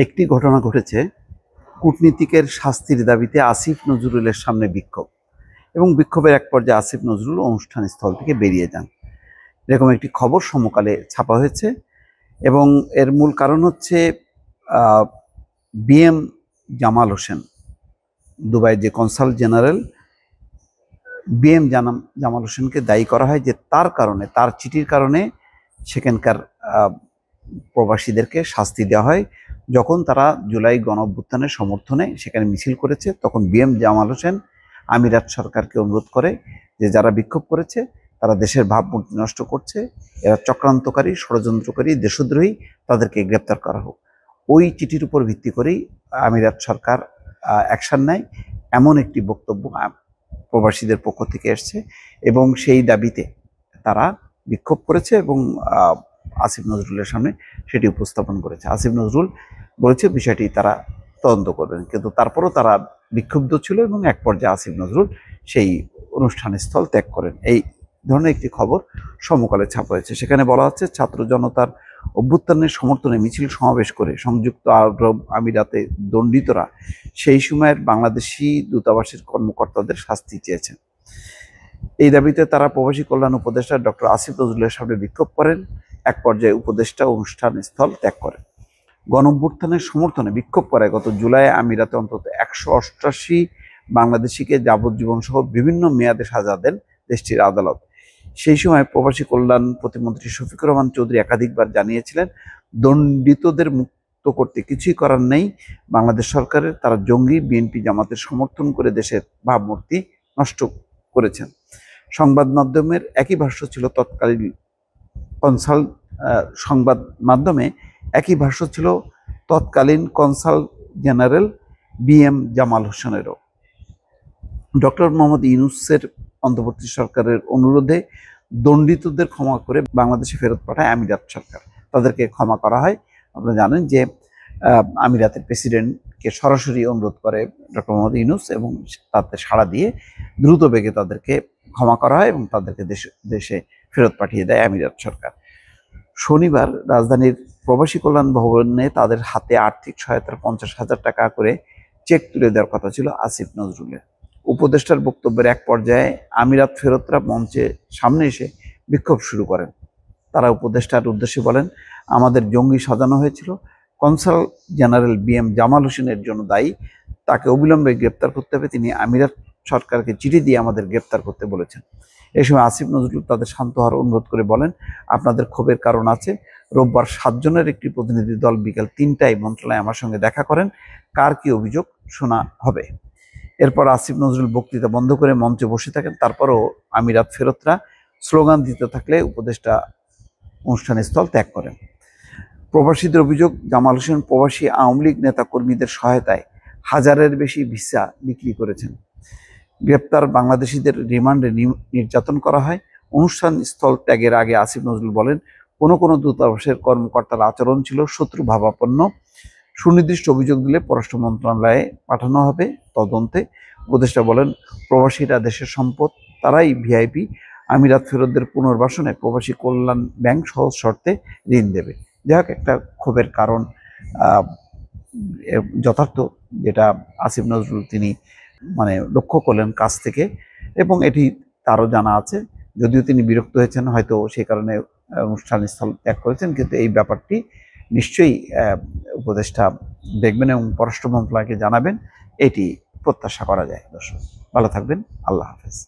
একটি ঘটনা ঘটেছে। কূটনীতিকের শাস্তির দাবিতে আসিফ নজরুলের সামনে বিক্ষোভ এবং বিক্ষোভের এক পর্যায়ে আসিফ নজরুল অনুষ্ঠান স্থল থেকে বেরিয়ে যান। এরকম একটি খবর সমকালে ছাপা হয়েছে এবং এর মূল কারণ হচ্ছে বিএম জামাল হোসেন, দুবাইয়ের যে কনসাল জেনারেল বিএম জামাল হোসেনকে দায়ী করা হয় যে তার চিঠির কারণে সেখানকার প্রবাসীদেরকে শাস্তি দেওয়া হয়। যখন তারা জুলাই গণঅভ্যুত্থানের সমর্থনে সেখানে মিছিল করেছে, তখন বিএম জামাল হোসেন আমিরাত সরকারকে অনুরোধ করে যে যারা বিক্ষোভ করেছে তারা দেশের ভাবমূর্তি নষ্ট করছে, এরা চক্রান্তকারী, ষড়যন্ত্রকারী, দেশদ্রোহী, তাদেরকে গ্রেপ্তার করা হোক। ওই চিঠির উপর ভিত্তি করেই আমিরাত সরকার অ্যাকশন নেয়। এমন একটি বক্তব্য প্রবাসীদের পক্ষ থেকে এসছে এবং সেই দাবিতে তারা বিক্ষোভ করেছে এবং আসিফ নজরুলের সামনে সেটি উপস্থাপন করেছে। আসিফ নজরুল বলেছে বিষয়টি তারা তদন্ত করবেন, কিন্তু তারপরও তারা বিক্ষুব্ধ ছিল এবং এক পর্যায়ে আসিফ নজরুল সেই অনুষ্ঠান স্থল ত্যাগ করেন। এই ধরনের একটি খবর সমকালে ছাপা হয়েছে। সেখানে বলা হচ্ছে ছাত্র জনতার অভ্যুত্থানের সমর্থনে মিছিল সমাবেশ করে সংযুক্ত আরব আমিরাতে দণ্ডিতরা সেই সময়ের বাংলাদেশি দূতাবাসের কর্মকর্তাদের শাস্তি চেয়েছেন। এই দাবিতে তারা প্রবাসী কল্যাণ উপদেষ্টা ডক্টর আসিফ নজরুলের সামনে বিক্ষোভ করেন। এক পর্যায়ে উপদেষ্টা অনুষ্ঠান স্থল ত্যাগ করেন। গণঅভ্যুত্থানের সমর্থনে বিক্ষোভ করায় গত জুলাই আমিরাতে অন্তত 188 বাংলাদেশিকে যাবজ্জীবন সহ বিভিন্ন মেয়াদে সাজা দেন দেশটির আদালত। সেই সময় প্রবাসী কল্যাণ প্রতিমন্ত্রী শফিকুর রহমান চৌধুরী একাধিকবার জানিয়েছিলেন, দণ্ডিতদের মুক্ত করতে কিছুই করার নেই বাংলাদেশ সরকারের, তারা জঙ্গি, বিএনপি জামাতের সমর্থন করে দেশের ভাবমূর্তি নষ্ট করেছেন। সংবাদ মাধ্যমের একই ভাষ্য ছিল তৎকালীন কনসাল জেনারেল বিএম জামাল হোসেনেরও। ডক্টর মোহাম্মদ ইউনূসের অন্তর্বর্তী সরকারের অনুরোধে দণ্ডিতদের ক্ষমা করে বাংলাদেশে ফেরত পাঠায় আমিরাত সরকার। তাদেরকে ক্ষমা করা হয়। আপনারা জানেন যে আমিরাতের প্রেসিডেন্টকে সরাসরি অনুরোধ করে ডক্টর মোহাম্মদ ইউনূস এবং তাতে সাড়া দিয়ে দ্রুত বেগে তাদেরকে ক্ষমা করা হয় এবং তাদেরকে দেশে ফেরত পাঠিয়ে দেয় আমিরাত সরকার। শনিবার রাজধানীর প্রবাসী কল্যাণ ভবনে তাদের হাতে আর্থিক সহায়তার 50,000 টাকা করে চেক তুলে দেওয়ার কথা ছিল আসিফ নজরুলের। উপদেষ্টার বক্তব্যের এক পর্যায়ে আমিরাত ফেরতরা মঞ্চে সামনে এসে বিক্ষোভ শুরু করেন। তারা উপদেষ্টার উদ্দেশ্যে বলেন, আমাদের জঙ্গি সাজানো হয়েছিল, কনসাল জেনারেল বিএম জামাল হোসেনের জন্য দায়ী, তাকে অবিলম্বে গ্রেপ্তার করতে হবে। তিনি আমিরাত সরকারকে চিঠি দিয়ে আমাদের গ্রেপ্তার করতে বলেছেন। এই সময় আসিফ নজরুল তাদের শান্ত হওয়ার অনুরোধ করে বলেন, আপনাদের ক্ষোভের কারণ আছে। রোববার 7 জনের একটি প্রতিনিধি দল বিকেল 3টায় মন্ত্রণালয়ে আমার সঙ্গে দেখা করেন, কার কি অভিযোগ শোনা হবে। এরপর আসিফ নজরুল বক্তৃতা বন্ধ করে মঞ্চে বসে থাকেন। তারপরও আমিরাত ফেরতরা স্লোগান দিতে থাকলে উপদেষ্টা অনুষ্ঠান স্থল ত্যাগ করেন। প্রবাসীদের অভিযোগ, জামাল হোসেন প্রবাসী আওয়ামী লীগ নেতা কর্মীদের সহায়তায় 1000-এর বেশি ভিসা বিক্রি করেছেন। গ্রেপ্তার বাংলাদেশিদের রিমান্ডে নির্যাতন করা হয়। অনুষ্ঠান স্থল ত্যাগের আগে আসিফ নজরুল বলেন, কোনো দূতাবাসের কর্মকর্তার আচরণ ছিল শত্রু ভাবাপন্ন। সুনির্দিষ্ট অভিযোগ দিলে পররাষ্ট্র মন্ত্রণালয়ে পাঠানো হবে তদন্তে। উপদেষ্টা বলেন, প্রবাসীরা দেশের সম্পদ, তারাই ভিআইপি। আমিরাত ফেরতদের পুনর্বাসনে প্রবাসী কল্যাণ ব্যাংক সহজ শর্তে ঋণ দেবে। যাই হোক, একটা ক্ষোভের কারণ যথার্থ, যেটা আসিফ নজরুল তিনি লক্ষ্য করলেন কাছ থেকে, এবং এটি তারও জানা আছে। যদিও তিনি বিরক্ত হয়েছেন, হয়তো সেই কারণে অনুষ্ঠান স্থল ত্যাগ করেছেন, কিন্তু এই ব্যাপারটি নিশ্চয়ই উপদেষ্টা দেখবেন এবং পররাষ্ট্র মন্ত্রণালয়কে জানাবেন, এটি প্রত্যাশা করা যায়। দর্শক ভালো থাকবেন, আল্লাহ হাফেজ।